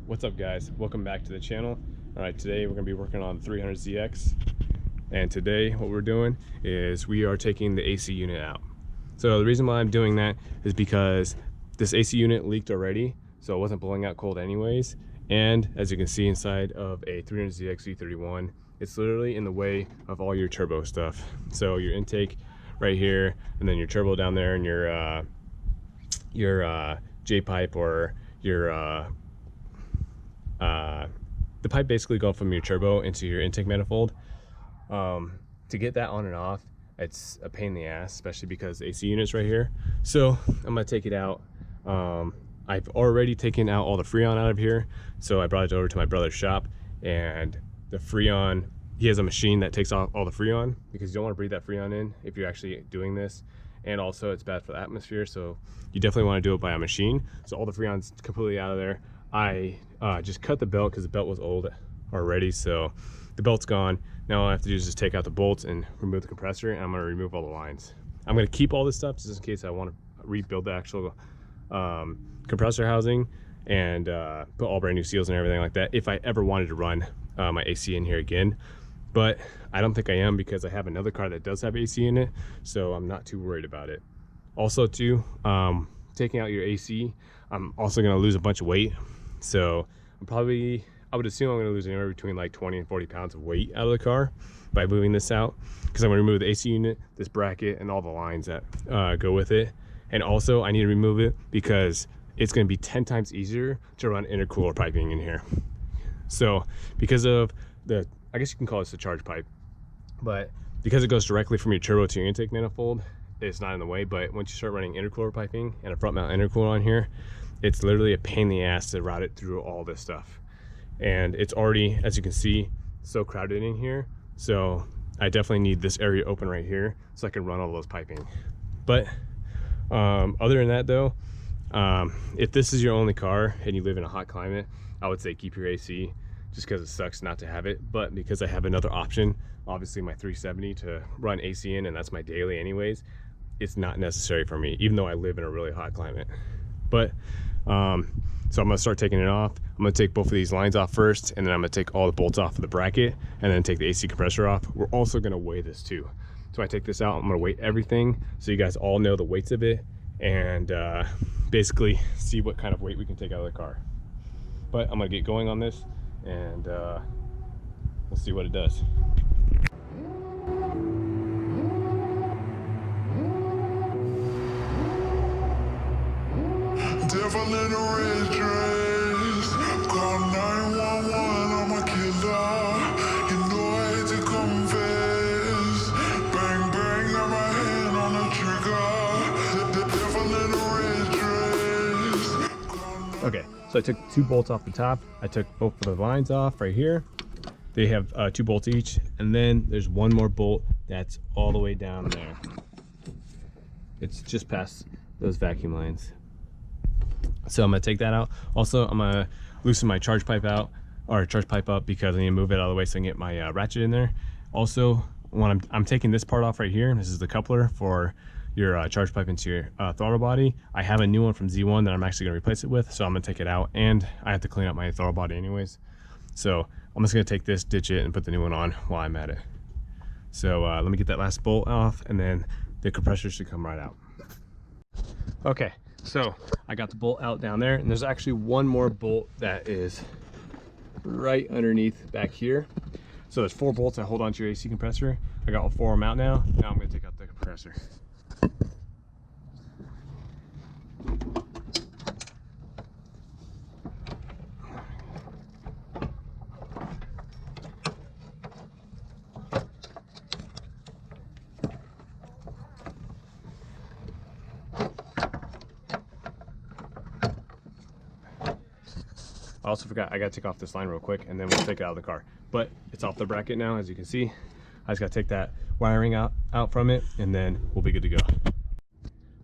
What's up guys, welcome back to the channel. All right, today we're going to be working on 300ZX, and today what we're doing is we are taking the AC unit out. So the reason why I'm doing that is because this AC unit leaked already, so it wasn't blowing out cold anyways, and as you can see inside of a 300ZX Z31, it's literally in the way of all your turbo stuff. So your intake right here, and then your turbo down there, and your J pipe, or your the pipe basically going from your turbo into your intake manifold. To get that on and off, it's a pain in the ass, especially because the AC unit's right here. So I'm gonna take it out. I've already taken out all the Freon out of here, so I brought it over to my brother's shop, and the Freon, he has a machine that takes off all the Freon, because you don't want to breathe that Freon in if you're actually doing this, and also it's bad for the atmosphere, so you definitely want to do it by a machine. So all the Freon's completely out of there. I just cut the belt because the belt was old already, so the belt's gone. Now all I have to do is just take out the bolts and remove the compressor, and I'm going to remove all the lines. I'm going to keep all this stuff just in case I want to rebuild the actual compressor housing and put all brand new seals and everything like that if I ever wanted to run my AC in here again. But I don't think I am, because I have another car that does have AC in it, so I'm not too worried about it. Also too, taking out your AC, I'm also going to lose a bunch of weight. So I would assume I'm going to lose anywhere between like 20 and 40 pounds of weight out of the car by moving this out, because I'm going to remove the AC unit, this bracket, and all the lines that go with it. And also I need to remove it because it's going to be 10 times easier to run intercooler piping in here. So because of the, I guess you can call this a charge pipe, but because it goes directly from your turbo to your intake manifold, it's not in the way. But once you start running intercooler piping and a front mount intercooler on here, it's literally a pain in the ass to route it through all this stuff. And it's already, as you can see, so crowded in here. So I definitely need this area open right here so I can run all those piping. But other than that though, if this is your only car and you live in a hot climate, I would say keep your AC, just because it sucks not to have it. But because I have another option, obviously my 370 to run AC in, and that's my daily anyways, it's not necessary for me, even though I live in a really hot climate. But so I'm gonna start taking it off. I'm gonna take both of these lines off first, and then I'm gonna take all the bolts off of the bracket, and then take the AC compressor off. We're also gonna weigh this too. So I take this out, I'm gonna weigh everything so you guys all know the weights of it, and basically see what kind of weight we can take out of the car. But I'm gonna get going on this, and we'll see what it does. Devil in a red dress, call 911, I'm a killer. You know I hate to confess. Bang bang, got my hand on the trigger. The devil in a red dress. Okay, so I took 2 bolts off the top. I took both of the lines off right here. They have 2 bolts each, and then there's one more bolt that's all the way down there. It's just past those vacuum lines. So I'm gonna take that out. Also, I'm gonna loosen my charge pipe out, or charge pipe up, because I need to move it out of the way so I can get my ratchet in there. Also, when I'm taking this part off right here, this is the coupler for your charge pipe into your throttle body. I have a new one from Z1 that I'm actually gonna replace it with, so I'm gonna take it out, and I have to clean up my throttle body anyways. So I'm just gonna take this, ditch it, and put the new one on while I'm at it. So let me get that last bolt off, and then the compressor should come right out. Okay, so I got the bolt out down there, and there's actually one more bolt that is right underneath back here. So there's 4 bolts that hold onto your AC compressor. I got all 4 of them out now. Now I'm gonna take out the compressor. I also forgot, I gotta take off this line real quick, and then we'll take it out of the car. But it's off the bracket now, as you can see. I just gotta take that wiring out from it, and then we'll be good to go.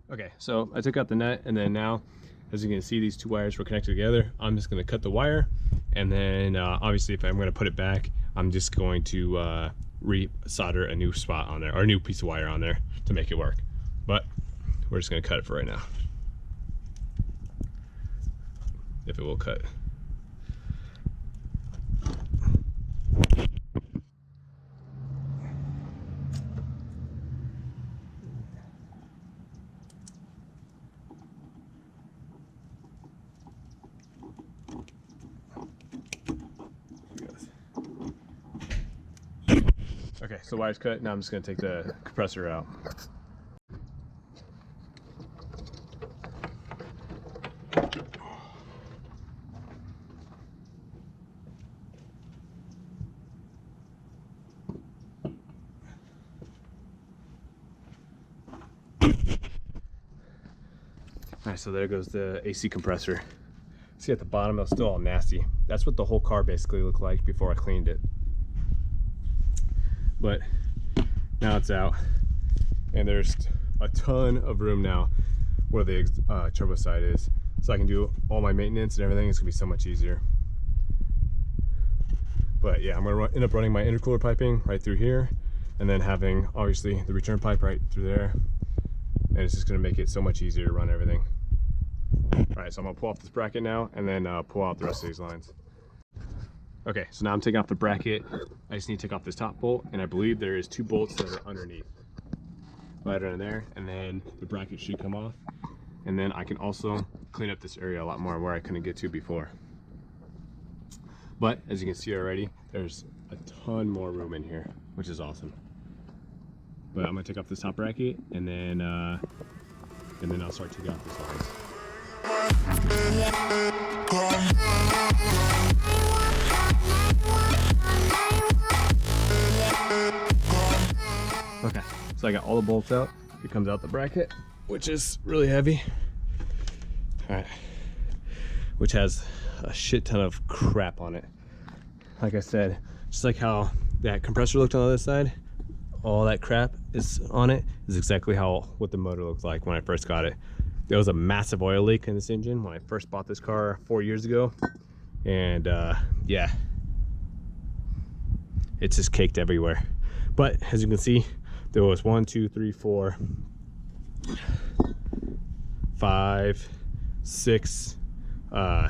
Okay, so I took out the nut, and then now, as you can see, these 2 wires were connected together. I'm just gonna cut the wire, and then obviously if I'm gonna put it back, I'm just going to re-solder a new spot on there, or a new piece of wire on there to make it work. But we're just gonna cut it for right now, if it will cut. Okay, so wire's cut. Now I'm just gonna take the compressor out. Alright, so there goes the AC compressor. See at the bottom, it's still all nasty. That's what the whole car basically looked like before I cleaned it. But now it's out, and there's a ton of room now where the turbo side is. So I can do all my maintenance and everything. It's gonna be so much easier. But yeah, I'm gonna end up running my intercooler piping right through here, and then having obviously the return pipe right through there. And it's just gonna make it so much easier to run everything. All right, so I'm gonna pull off this bracket now and then pull out the rest of these lines. Okay, so now I'm taking off the bracket. I just need to take off this top bolt, and I believe there is 2 bolts that are underneath. Right under there, and then the bracket should come off. And then I can also clean up this area a lot more where I couldn't get to before. But as you can see already, there's a ton more room in here, which is awesome. But I'm gonna take off this top bracket, and then I'll start taking off these lines. Okay, so I got all the bolts out. Here comes out the bracket, which is really heavy. All right, which has a shit ton of crap on it. Like I said, just like how that compressor looked on the other side, all that crap is on it is exactly what the motor looked like when I first got it. There was a massive oil leak in this engine when I first bought this car 4 years ago, and yeah, it's just caked everywhere. But as you can see, there was 1, 2, 3, 4, 5, 6,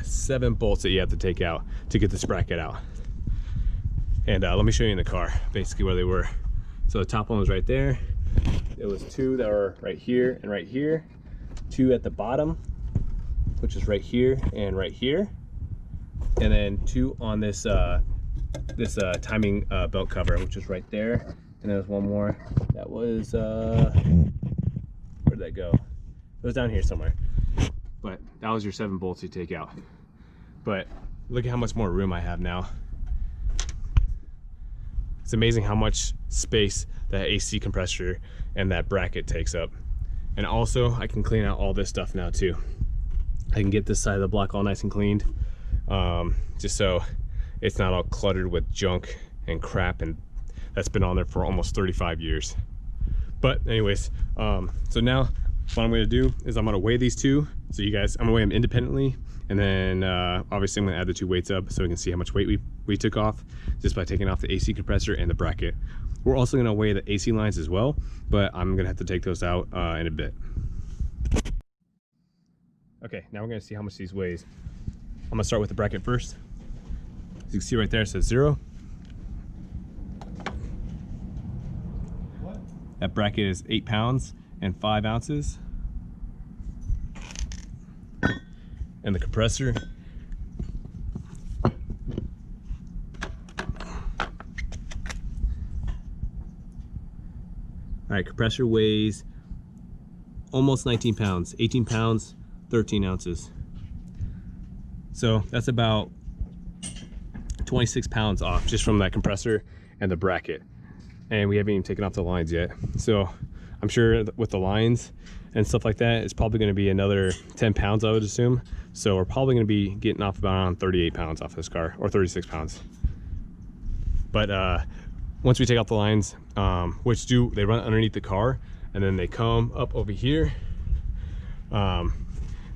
7 bolts that you have to take out to get this bracket out. And let me show you in the car basically where they were. So the top one was right there. There was 2 that were right here and right here. 2 at the bottom, which is right here and right here. And then 2 on this timing belt cover, which is right there. And there was 1 more that was where did that go? It was down here somewhere. But that was your 7 bolts you take out. But look at how much more room I have now. It's amazing how much space that AC compressor and that bracket takes up. And also I can clean out all this stuff now too. I can get this side of the block all nice and cleaned, just so it's not all cluttered with junk and crap and that's been on there for almost 35 years. But anyways, so now what I'm gonna do is I'm gonna weigh these 2. So I'm gonna weigh them independently, and then obviously I'm gonna add the 2 weights up so we can see how much weight we took off just by taking off the AC compressor and the bracket. We're also gonna weigh the AC lines as well, but I'm gonna have to take those out in a bit. Okay, now we're gonna see how much these weighs. I'm gonna start with the bracket first. As you can see right there, it says 0. That bracket is 8 pounds and 5 ounces. And the compressor compressor weighs almost 19 pounds, 18 pounds, 13 ounces. So that's about 26 pounds off just from that compressor and the bracket. And we haven't even taken off the lines yet. So I'm sure with the lines and stuff like that, it's probably gonna be another 10 pounds, I would assume. So we're probably gonna be getting off about around 38 pounds off this car, or 36 pounds. But once we take out the lines, which they run underneath the car, and then they come up over here.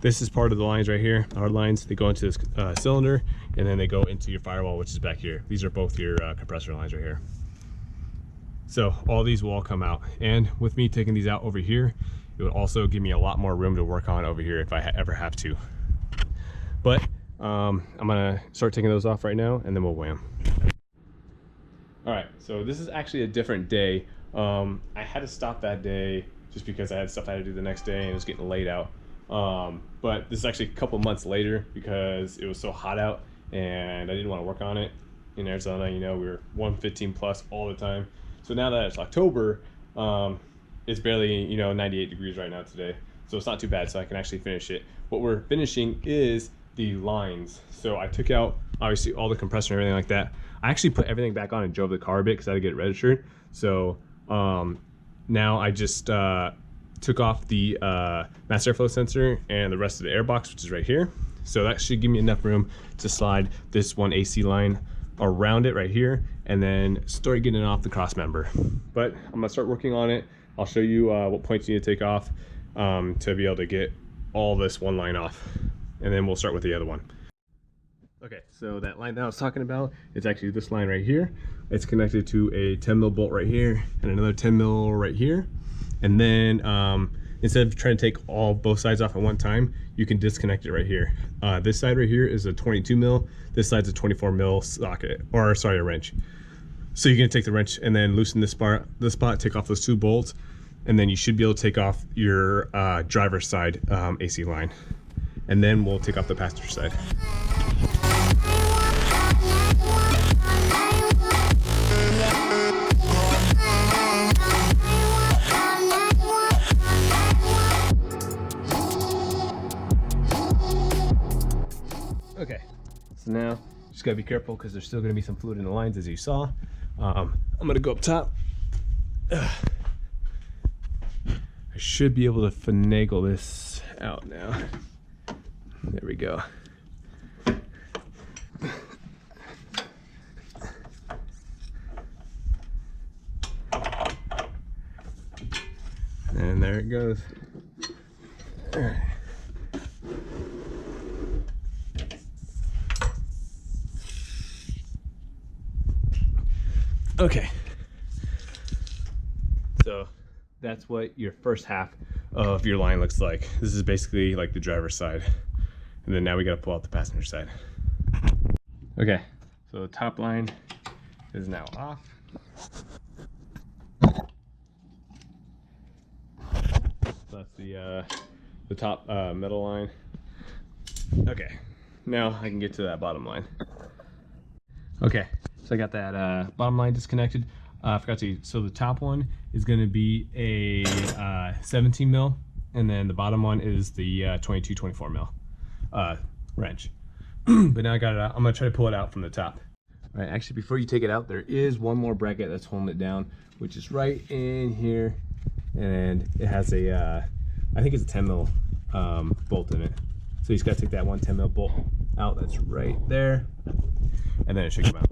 This is part of the lines right here, the hard lines. They go into this cylinder, and then they go into your firewall, which is back here. These are both your compressor lines right here. So all these will all come out. And with me taking these out over here, it would also give me a lot more room to work on over here if I ever have to. But I'm gonna start taking those off right now, and then we'll weigh them. All right, so this is actually a different day. I had to stop that day just because I had stuff I had to do the next day and it was getting late out. But this is actually a couple months later because it was so hot out and I didn't want to work on it. In Arizona, you know, we were 115 plus all the time. So now that it's October, it's barely, you know, 98 degrees right now today. So it's not too bad, so I can actually finish it. What we're finishing is the lines. So I took out, obviously, all the compressor and everything like that. I actually put everything back on and drove the car a bit because I had to get it registered. So now I just took off the master airflow sensor and the rest of the air box, which is right here. So that should give me enough room to slide this one AC line around it right here and then start getting it off the cross member. But I'm gonna start working on it. I'll show you what points you need to take off to be able to get all this one line off, and then we'll start with the other one. Okay, so that line that I was talking about, it's actually this line right here. It's connected to a 10 mil bolt right here and another 10 mil right here. And then instead of trying to take both sides off at one time, you can disconnect it right here. This side right here is a 22 mil. This side's a 24 mil socket, or sorry, a wrench. So you're gonna take the wrench and then loosen this spot, take off those 2 bolts, and then you should be able to take off your driver's side AC line. And then we'll take off the passenger side. Okay, so now just gotta be careful because there's still gonna be some fluid in the lines, as you saw. I'm gonna go up top. I should be able to finagle this out now. There we go. And there it goes. All right. Okay, so that's what your first half of your line looks like. This is basically like the driver's side, and then now we got to pull out the passenger side. Okay, so the top line is now off. So that's the top metal line. Okay, now I can get to that bottom line. Okay, so I got that bottom line disconnected. I forgot to, so the top one is going to be a 17 mil, and then the bottom one is the 22-24 mil wrench. But now I got it out. I'm going to try to pull it out from the top. All right, actually, before you take it out, there is one more bracket that's holding it down, which is right in here, and it has a, I think it's a 10 mil bolt in it. So you just got to take that one 10 mil bolt out that's right there, and then it should come out.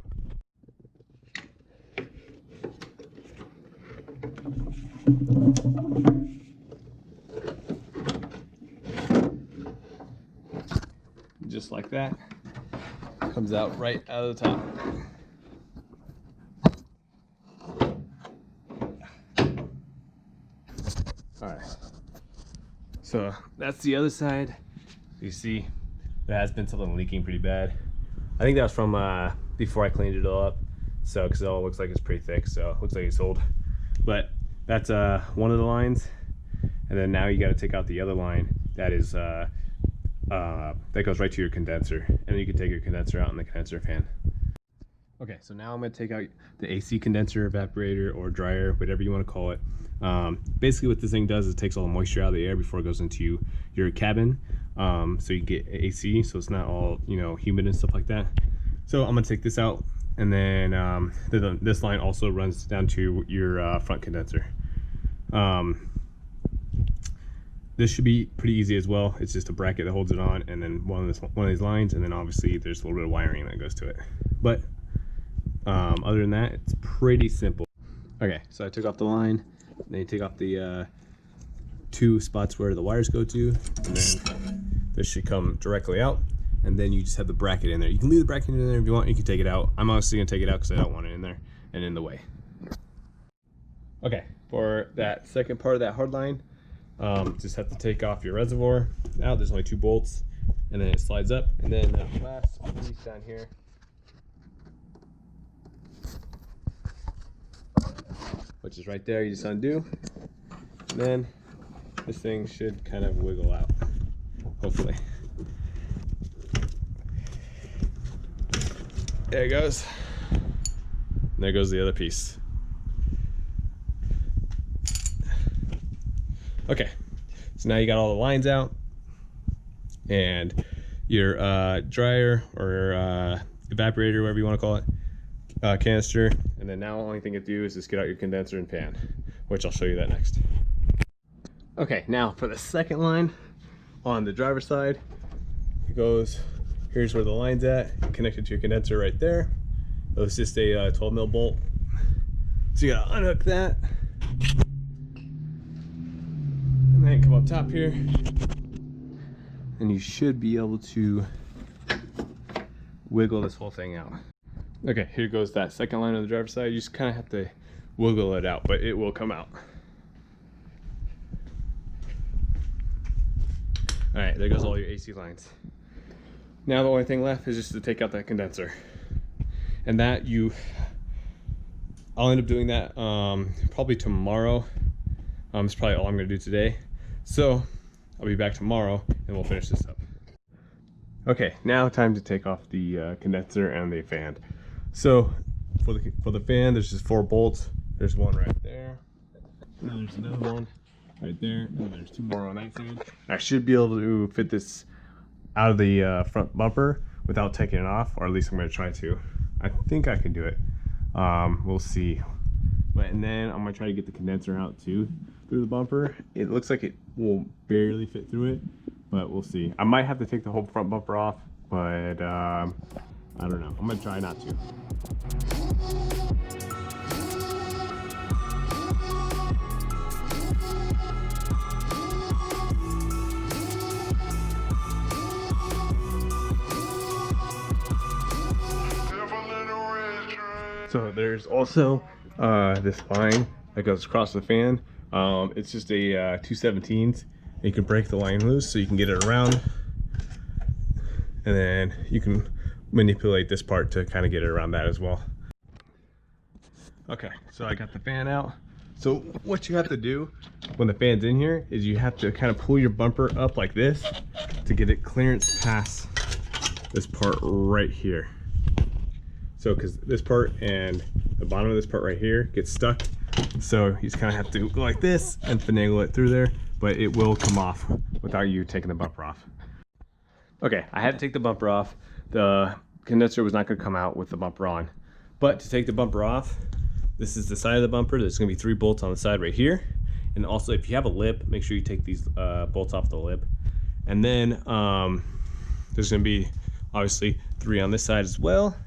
Just like that, comes out right out of the top. All right, so that's the other side. You see there has been something leaking pretty bad. I think that was from before I cleaned it all up, so because it all looks like it's pretty thick, so it looks like it's old. But that's one of the lines, and then now you got to take out the other line that is that goes right to your condenser, and then you can take your condenser out in the condenser fan. Okay, so now I'm going to take out the AC condenser, evaporator, or dryer, whatever you want to call it. Basically what this thing does is it takes all the moisture out of the air before it goes into your cabin, so you get AC, so it's not all, you know, humid and stuff like that. So I'm going to take this out, and then this line also runs down to your front condenser. This should be pretty easy as well. It's just a bracket that holds it on, and then one of these lines, and then obviously there's a little bit of wiring that goes to it. But other than that, it's pretty simple. Okay, so I took off the line, then you take off the 2 spots where the wires go to, and then this should come directly out, and then you just have the bracket in there. You can leave the bracket in there if you want. You can take it out. I'm obviously gonna take it out because I don't want it in there and in the way. Okay, for that second part of that hard line, just have to take off your reservoir out. There's only 2 bolts, and then it slides up, and then that last piece down here, which is right there, you just undo, and then this thing should kind of wiggle out, hopefully. There it goes. And there goes the other piece. Okay, so now you got all the lines out and your dryer or evaporator, whatever you want to call it, canister. And then now the only thing to do is just get out your condenser and fan, which I'll show you that next. Okay, now for the second line on the driver's side, it goes, here's where the line's at, connected to your condenser right there. It was just a 12 mil bolt. So you gotta unhook that. And then come up top here. And you should be able to wiggle this whole thing out. Okay, here goes that second line on the driver's side. You just kind of have to wiggle it out, but it will come out. All right, there goes all your AC lines. Now the only thing left is just to take out that condenser. And that I'll end up doing that probably tomorrow. It's probably all I'm gonna do today. So I'll be back tomorrow and we'll finish this up. Okay, now time to take off the condenser and the fan. So for the fan, there's just 4 bolts. There's one right there. And then there's another one right there. And there's 2 more on that side. I should be able to fit this out of the front bumper without taking it off, or at least I'm going to try to. I think I can do it. We'll see. And then I'm going to try to get the condenser out too through the bumper. It looks like it will barely fit through it, but we'll see. I might have to take the whole front bumper off, but I don't know. I'm going to try not to. So there's also this line that goes across the fan. It's just a 2/17. You can break the line loose so you can get it around, and then you can manipulate this part to kind of get it around that as well. Okay, so I got the fan out. So what you have to do when the fan's in here is you have to kind of pull your bumper up like this to get it clearance past this part right here. So because this part and the bottom of this part right here gets stuck, so you just kind of have to go like this and finagle it through there, but it will come off without you taking the bumper off. Okay, I had to take the bumper off. The condenser was not going to come out with the bumper on, but to take the bumper off, this is the side of the bumper. There's going to be 3 bolts on the side right here, and also if you have a lip, make sure you take these bolts off the lip. And then there's going to be obviously 3 on this side as well.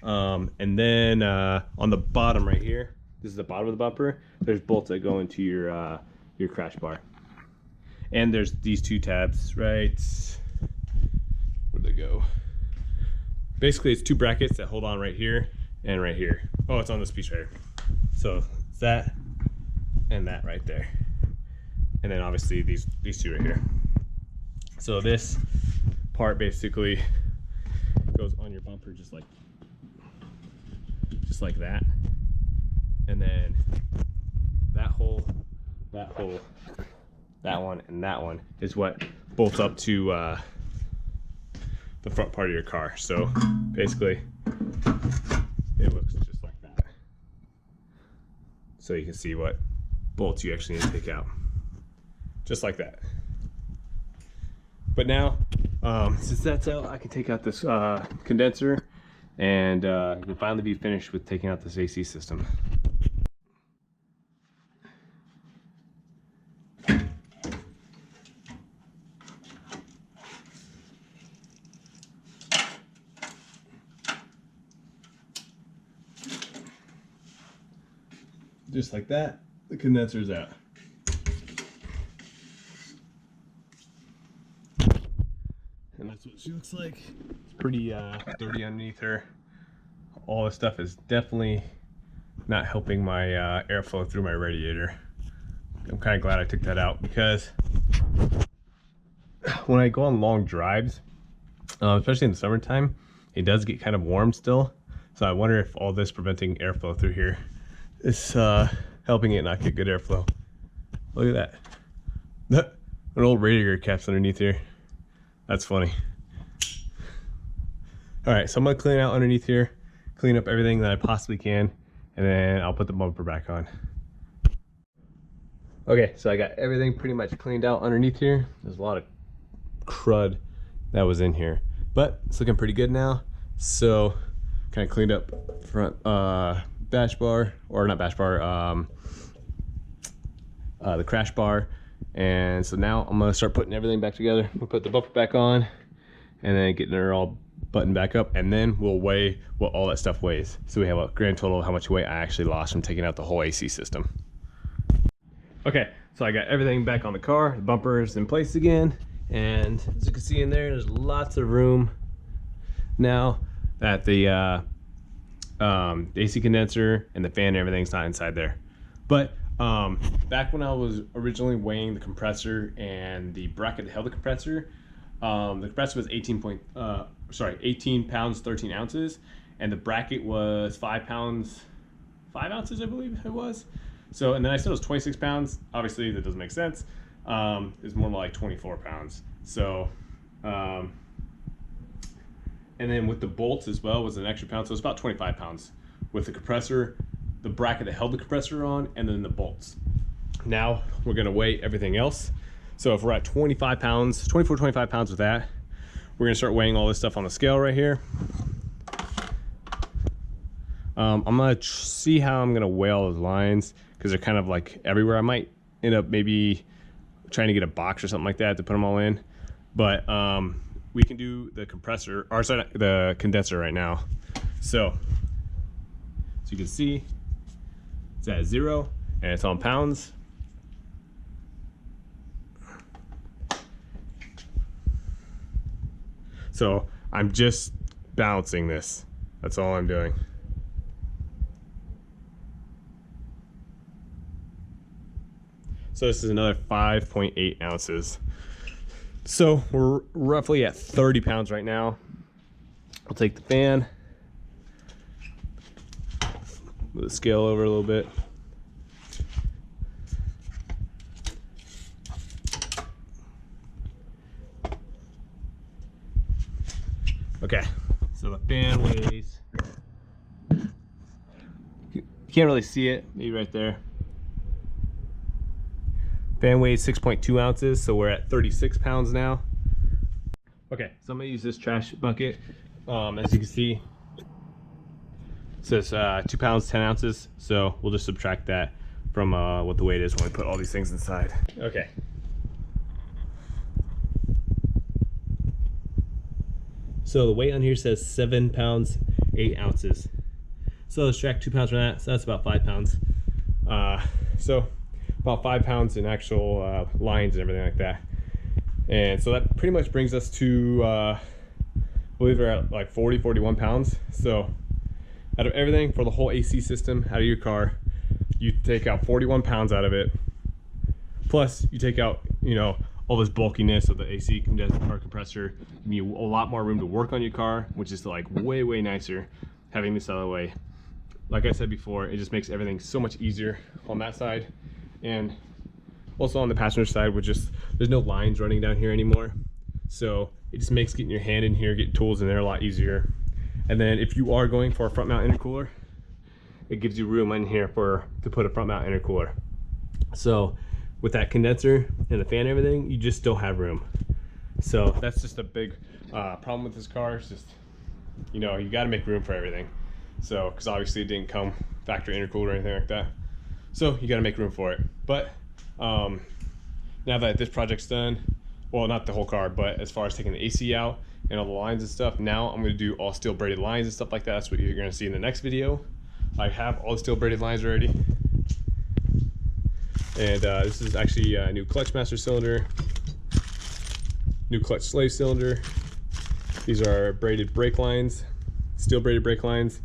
And then on the bottom right here, this is the bottom of the bumper, there's bolts that go into your crash bar. And there's these 2 tabs, right? Where'd they go? Basically, it's 2 brackets that hold on right here and right here. Oh, it's on this piece right here. So it's that and that right there. And then obviously these 2 right here. So this part basically goes on your bumper just like that, and then that hole, that one, and that one is what bolts up to the front part of your car. So basically it looks just like that. So you can see what bolts you actually need to take out, just like that. But now since that's out, I can take out this condenser, and you can finally be finished with taking out this AC system. Just like that, the condenser's out. And that's what she looks like. It's pretty dirty underneath her. All this stuff is definitely not helping my airflow through my radiator. I'm kind of glad I took that out, because when I go on long drives, especially in the summertime, it does get kind of warm still. So I wonder if all this preventing airflow through here is helping it not get good airflow. Look at that. An old radiator cap's underneath here. That's funny. All right, so I'm gonna clean out underneath here, clean up everything that I possibly can, and then I'll put the bumper back on. Okay, so I got everything pretty much cleaned out underneath here. There's a lot of crud that was in here, but it's looking pretty good now. So kind of cleaned up front bash bar, or not bash bar, the crash bar. And so now I'm gonna start putting everything back together. We'll put the bumper back on and then getting it all buttoned back up, and then we'll weigh what all that stuff weighs. So we have a grand total of how much weight I actually lost from taking out the whole AC system. Okay, so I got everything back on the car, the bumper is in place again, and as you can see in there's lots of room now that the AC condenser and the fan and everything's not inside there. But back when I was originally weighing the compressor and the bracket that held the compressor was 18 pounds 13 ounces, and the bracket was 5 pounds 5 ounces, I believe it was. So, and then I said it was 26 pounds. Obviously that doesn't make sense. It's more like 24 pounds. So and then with the bolts as well was an extra pound, so it's about 25 pounds with the compressor, the bracket that held the compressor on, and then the bolts. Now we're gonna weigh everything else. So if we're at 25 pounds, 24, 25 pounds with that, we're gonna start weighing all this stuff on the scale right here. I'm gonna see how I'm gonna weigh all those lines, because they're kind of like everywhere. I might end up maybe trying to get a box or something like that to put them all in. But we can do the compressor, or sorry, the condenser right now. So you can see it's at 0 and it's on pounds. So I'm just balancing this. That's all I'm doing. So this is another 5.8 ounces. So we're roughly at 30 pounds right now. I'll take the fan, move the scale over a little bit. Okay, so the fan weighs, you can't really see it, maybe right there. Fan weighs 6.2 ounces, so we're at 36 pounds now. Okay, so I'm gonna use this trash bucket. As you can see, it says 2 pounds 10 ounces, so we'll just subtract that from what the weight is when we put all these things inside. Okay. So the weight on here says 7 pounds 8 ounces. So subtract 2 pounds from that, so that's about 5 pounds. So about 5 pounds in actual lines and everything like that. And so that pretty much brings us to, I believe we're at like 40, 41 pounds. So out of everything for the whole AC system out of your car, you take out 41 pounds out of it. Plus you take out, you know, all this bulkiness of the AC condenser car compressor, give you a lot more room to work on your car, which is like way, way nicer having this out of the way. Like I said before, it just makes everything so much easier on that side. And also on the passenger side, there's no lines running down here anymore. So it just makes getting your hand in here, getting tools in there a lot easier. And then if you are going for a front mount intercooler, it gives you room in here to put a front mount intercooler. So with that condenser and the fan and everything, you just don't have room. So that's just a big problem with this car. It's just, you know, you got to make room for everything. So, because obviously it didn't come factory intercooled or anything like that. So you got to make room for it. But now that this project's done, well, not the whole car, but as far as taking the AC out and all the lines and stuff, now I'm going to do all steel braided lines and stuff like that. That's what you're going to see in the next video. I have all the steel braided lines already. And this is actually a new clutch master cylinder, new clutch slave cylinder. These are braided brake lines, steel braided brake lines,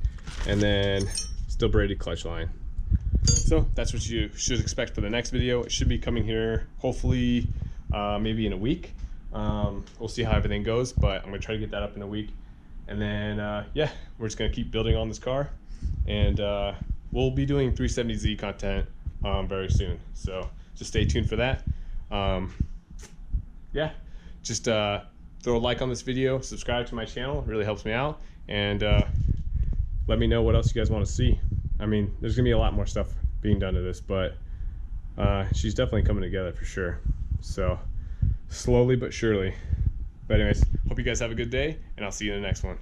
and then steel braided clutch line. So that's what you should expect for the next video. It should be coming here hopefully maybe in a week. We'll see how everything goes, but I'm gonna try to get that up in a week. And then yeah, we're just gonna keep building on this car, and we'll be doing 370Z content very soon, so just stay tuned for that. Yeah, just throw a like on this video, subscribe to my channel, it really helps me out, and let me know what else you guys want to see. I mean, there's gonna be a lot more stuff being done to this, but she's definitely coming together for sure. So slowly but surely. But anyways, hope you guys have a good day, and I'll see you in the next one.